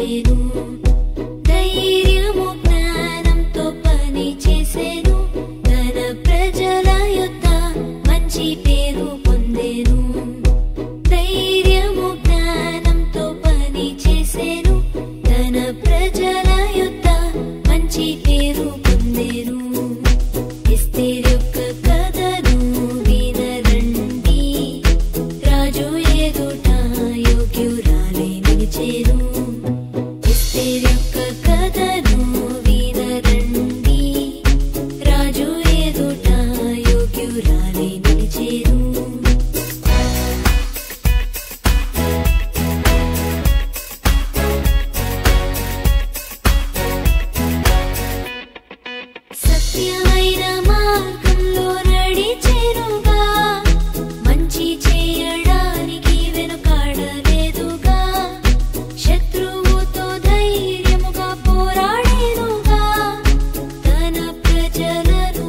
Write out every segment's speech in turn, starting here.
నిలిచేను ధైర్యము జ్ఞానంతో పని చేసేను తన ప్రజల యొద్ద మంచి పేరు పొందేను ధైర్యము జ్ఞానంతో పని చేసేను తన ప్రజల యొద్ద మంచి పేరు పొందేను ఎస్తేరు యొక్క కథను వినరండి రాజు ఎదుట యోగ్యురాలై నిలిచేను ఎస్తేరు యొక్క కథను వినరండి రాజు ఎదుట యోగ్యురాలై నిలిచేను సత్యమైన మార్గంలో నడిచెనుగా మంచి చేయడానికి వెనుకాడలేదుగా శత్రువుతో ధైర్యముగా పోరాడేనుగా తన ప్రజలను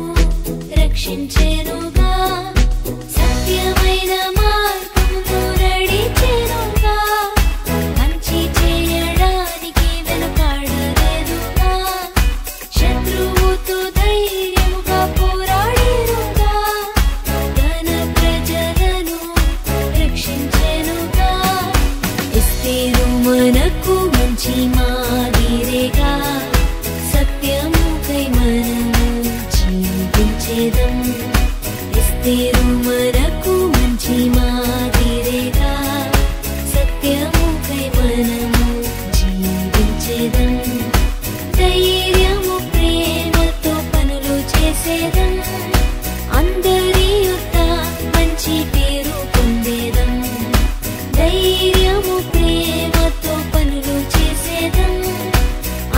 రక్షించెనుగా సత్యమైన మార్గంలో నడిచెనుగా మంచి చేయడానికి వెనుకాడలేదుగా శత్రువుతో ధైర్యముగా పోరాడేనుగా తన ప్రజలను రక్షించెనుగా ఎస్తేరు మనకు మంచి మాదిరిగా సత్యముకై మనము జీవించేదం ఎస్తేరు మనకు మంచి మాదిరిగా సత్యముకై మనము జీవించేదం ధైర్యము ప్రేమతో పనులు చేసేదం అందరి యొద్ద మంచి పేరు పొందేదం ధైర్యము ప్రేమతో పనులు చేసేదం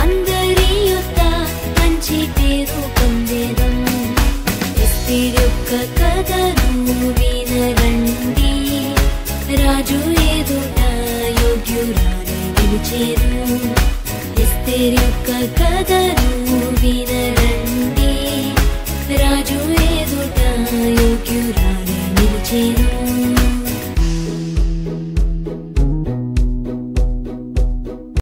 అందరి యొద్ద మంచి పేరు పొందేదం ఎస్తేరు యొక్క కథను వినరండి రాజు ఎదుట యోగ్యురాలై నిలిచేను ఎస్తేరు యొక్క కథను వినరండి రాజు ఎదుట యోగ్యురాలై నిలిచేను